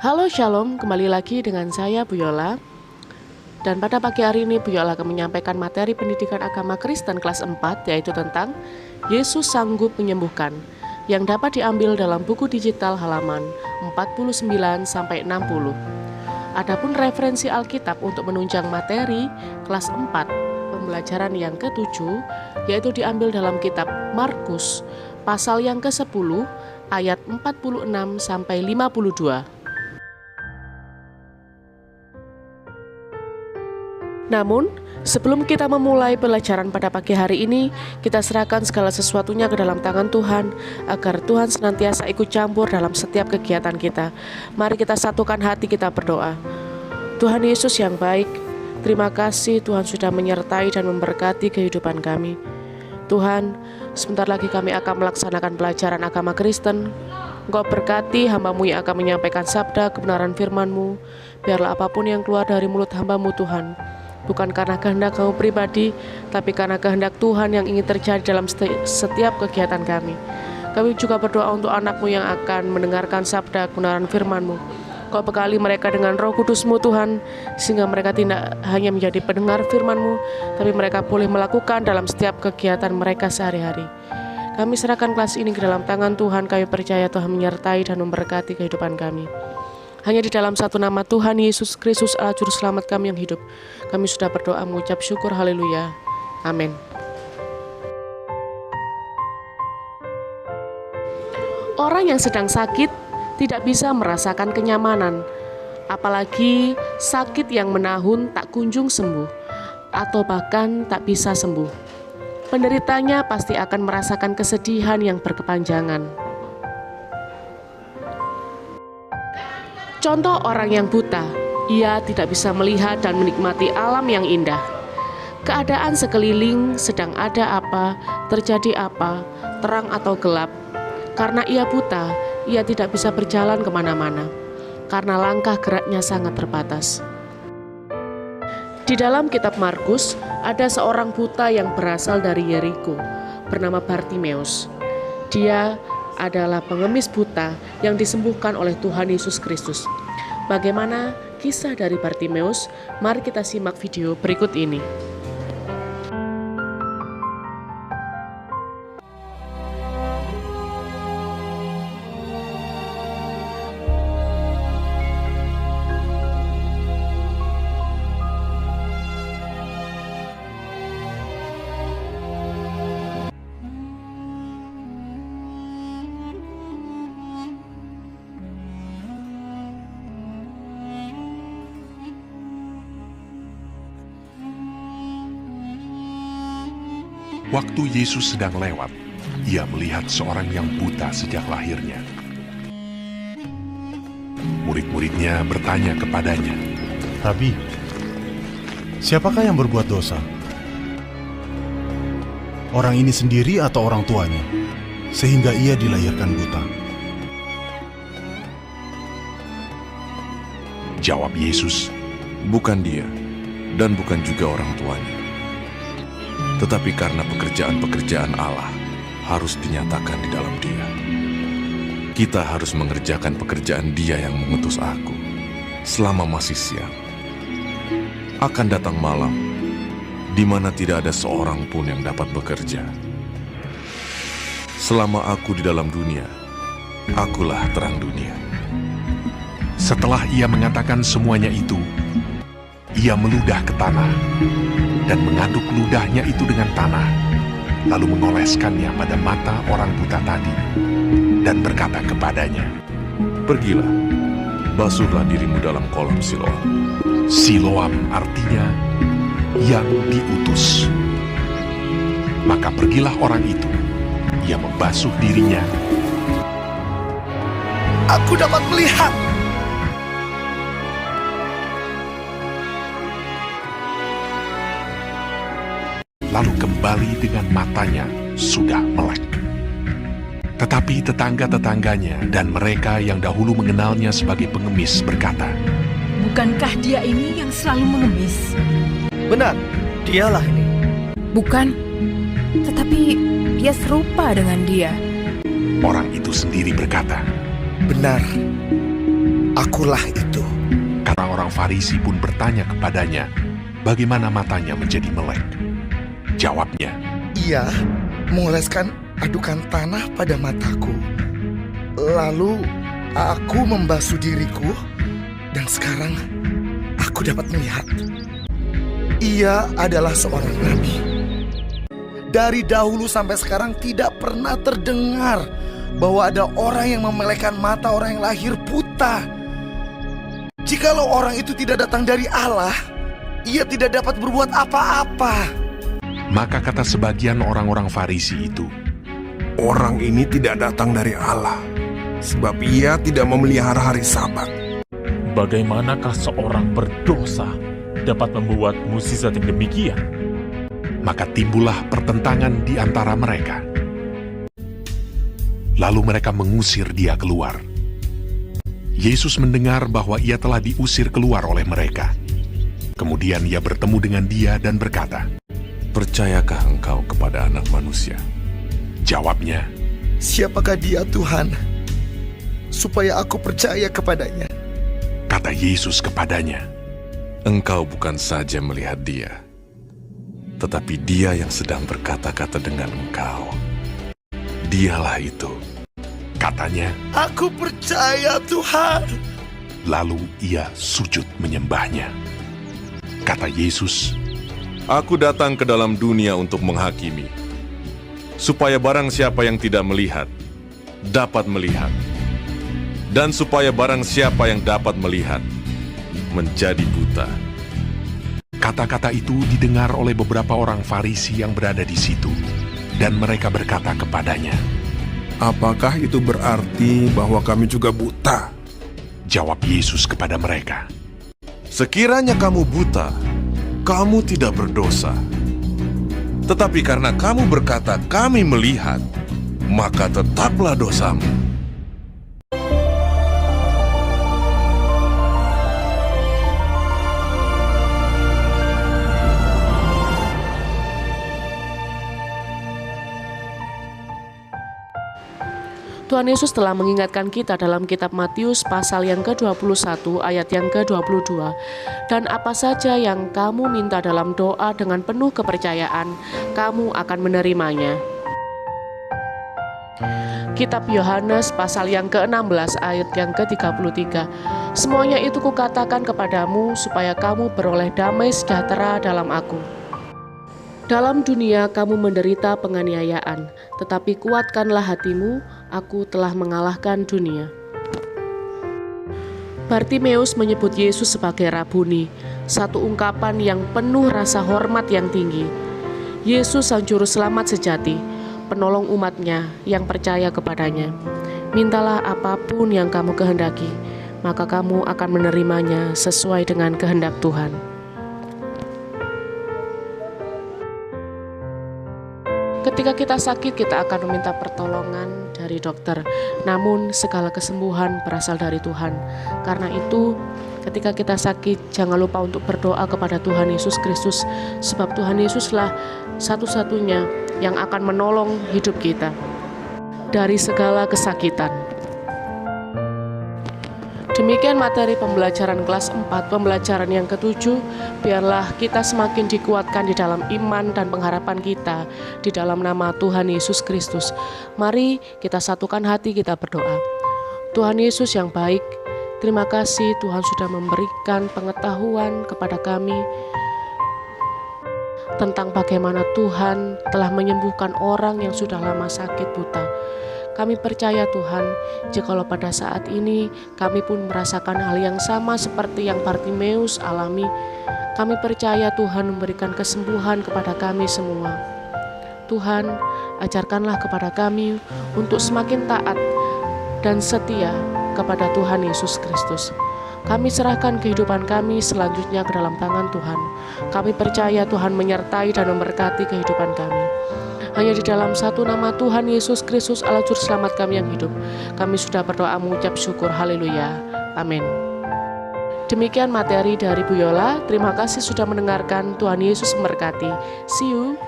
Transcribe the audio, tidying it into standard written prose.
Halo Shalom, kembali lagi dengan saya Bu Yola. Dan pada pagi hari ini Bu Yola akan menyampaikan materi pendidikan agama Kristen kelas 4, yaitu tentang Yesus sanggup menyembuhkan, yang dapat diambil dalam buku digital halaman 49-60. Adapun referensi Alkitab untuk menunjang materi kelas 4 pembelajaran yang ke-7, yaitu diambil dalam kitab Markus pasal yang ke-10 ayat 46-52. Namun, sebelum kita memulai pelajaran pada pagi hari ini, kita serahkan segala sesuatunya ke dalam tangan Tuhan, agar Tuhan senantiasa ikut campur dalam setiap kegiatan kita. Mari kita satukan hati, kita berdoa. Tuhan Yesus yang baik, terima kasih Tuhan sudah menyertai dan memberkati kehidupan kami. Tuhan, sebentar lagi kami akan melaksanakan pelajaran agama Kristen. Engkau berkati hamba-Mu yang akan menyampaikan sabda kebenaran firman-Mu. Biarlah apapun yang keluar dari mulut hamba-Mu Tuhan, bukan karena kehendak Kamu pribadi, tapi karena kehendak Tuhan yang ingin terjadi dalam setiap kegiatan kami. Kami juga berdoa untuk anak-Mu yang akan mendengarkan sabda kebenaran firman-Mu. Kau bekali mereka dengan Roh Kudus-Mu Tuhan, sehingga mereka tidak hanya menjadi pendengar firman-Mu, tapi mereka boleh melakukan dalam setiap kegiatan mereka sehari-hari. Kami serahkan kelas ini ke dalam tangan Tuhan. Kami percaya Tuhan menyertai dan memberkati kehidupan kami. Hanya di dalam satu nama Tuhan Yesus Kristus Allah Juru Selamat kami yang hidup, kami sudah berdoa mengucap syukur. Haleluya. Amin. Orang yang sedang sakit tidak bisa merasakan kenyamanan, apalagi sakit yang menahun tak kunjung sembuh, atau bahkan tak bisa sembuh. Penderitanya pasti akan merasakan kesedihan yang berkepanjangan. Contoh orang yang buta, ia tidak bisa melihat dan menikmati alam yang indah. Keadaan sekeliling sedang ada apa, terjadi apa, terang atau gelap. Karena ia buta, ia tidak bisa berjalan kemana-mana, karena langkah geraknya sangat terbatas. Di dalam kitab Markus, ada seorang buta yang berasal dari Yeriko, bernama Bartimeus. Dia adalah pengemis buta yang disembuhkan oleh Tuhan Yesus Kristus. Bagaimana kisah dari Bartimeus? Mari kita simak video berikut ini. Waktu Yesus sedang lewat, ia melihat seorang yang buta sejak lahirnya. Murid-muridnya bertanya kepadanya, Rabi, siapakah yang berbuat dosa? Orang ini sendiri atau orang tuanya, sehingga ia dilahirkan buta? Jawab Yesus, bukan dia, dan bukan juga orang tuanya. Tetapi karena pekerjaan-pekerjaan Allah harus dinyatakan di dalam Dia. Kita harus mengerjakan pekerjaan Dia yang mengutus aku selama masih siang. Akan datang malam, di mana tidak ada seorang pun yang dapat bekerja. Selama aku di dalam dunia, akulah terang dunia. setelah ia mengatakan semuanya itu, ia meludah ke tanah dan mengaduk ludahnya itu dengan tanah, lalu mengoleskannya pada mata orang buta tadi, dan berkata kepadanya, Pergilah, basuhlah dirimu dalam kolam Siloam. Siloam artinya yang diutus. Maka pergilah orang itu, ia membasuh dirinya. Aku dapat melihat. Lalu kembali dengan matanya sudah melek. Tetapi tetangga-tetangganya dan mereka yang dahulu mengenalnya sebagai pengemis berkata, Bukankah dia ini yang selalu mengemis? Benar, dialah ini. Bukan, tetapi ia serupa dengan dia. Orang itu sendiri berkata, Benar, akulah itu. Orang-orang Farisi pun bertanya kepadanya, bagaimana matanya menjadi melek. Jawabnya, Ia mengoleskan adukan tanah pada mataku. Lalu aku membasuh diriku, dan sekarang aku dapat melihat. Ia adalah seorang nabi. Dari dahulu sampai sekarang tidak pernah terdengar bahwa ada orang yang memelekkan mata orang yang lahir buta. Jikalau orang itu tidak datang dari Allah, ia tidak dapat berbuat apa-apa. maka kata sebagian orang-orang Farisi itu, Orang ini tidak datang dari Allah, sebab ia tidak memelihara hari Sabat. Bagaimanakah seorang berdosa dapat membuat mukjizat yang demikian? maka timbullah pertentangan di antara mereka. Lalu mereka mengusir dia keluar. Yesus mendengar bahwa ia telah diusir keluar oleh mereka. Kemudian ia bertemu dengan dia dan berkata, Percayakah engkau kepada Anak Manusia? Jawabnya, Siapakah dia, Tuhan, supaya aku percaya kepadanya? kata Yesus kepadanya, Engkau bukan saja melihat dia, tetapi dia yang sedang berkata-kata dengan engkau. Dialah itu. katanya, Aku percaya, Tuhan. lalu ia sujud menyembahnya. Kata Yesus, Aku datang ke dalam dunia untuk menghakimi, supaya barang siapa yang tidak melihat, dapat melihat. Dan supaya barang siapa yang dapat melihat, menjadi buta. kata-kata itu didengar oleh beberapa orang Farisi yang berada di situ, dan mereka berkata kepadanya. Apakah itu berarti bahwa kami juga buta? Jawab Yesus kepada mereka, Sekiranya kamu buta, kamu tidak berdosa. Tetapi karena kamu berkata, kami melihat, maka tetaplah dosamu. Tuhan Yesus telah mengingatkan kita dalam kitab Matius pasal yang ke-21 ayat yang ke-22. Dan apa saja yang kamu minta dalam doa dengan penuh kepercayaan, kamu akan menerimanya. Kitab Yohanes pasal yang ke-16 ayat yang ke-33. Semuanya itu kukatakan kepadamu supaya kamu beroleh damai sejahtera dalam aku. Dalam dunia kamu menderita penganiayaan, tetapi kuatkanlah hatimu, aku telah mengalahkan dunia. Bartimeus menyebut Yesus sebagai Rabuni, satu ungkapan yang penuh rasa hormat yang tinggi. Yesus sang juru selamat sejati, penolong umatnya yang percaya kepadanya. Mintalah apapun yang kamu kehendaki, maka kamu akan menerimanya sesuai dengan kehendak Tuhan. Ketika kita sakit, kita akan meminta pertolongan dari dokter. Namun segala kesembuhan berasal dari Tuhan. Karena itu, ketika kita sakit, jangan lupa untuk berdoa kepada Tuhan Yesus Kristus. Sebab Tuhan Yesuslah satu-satunya yang akan menolong hidup kita dari segala kesakitan. Demikian materi pembelajaran kelas 4, pembelajaran yang ke-7. Biarlah kita semakin dikuatkan di dalam iman dan pengharapan kita di dalam nama Tuhan Yesus Kristus. Mari kita satukan hati, kita berdoa. Tuhan Yesus yang baik, terima kasih Tuhan sudah memberikan pengetahuan kepada kami tentang bagaimana Tuhan telah menyembuhkan orang yang sudah lama sakit buta. Kami percaya Tuhan, jikalau pada saat ini kami pun merasakan hal yang sama seperti yang Bartimeus alami, kami percaya Tuhan memberikan kesembuhan kepada kami semua. Tuhan, ajarkanlah kepada kami untuk semakin taat dan setia kepada Tuhan Yesus Kristus. Kami serahkan kehidupan kami selanjutnya ke dalam tangan Tuhan. Kami percaya Tuhan menyertai dan memberkati kehidupan kami. Hanya di dalam satu nama Tuhan Yesus Kristus Allah Juru Selamat kami yang hidup, kami sudah berdoa mengucap syukur. Haleluya. Amin. Demikian materi dari Bu Yola. Terima kasih sudah mendengarkan. Tuhan Yesus memberkati. See you.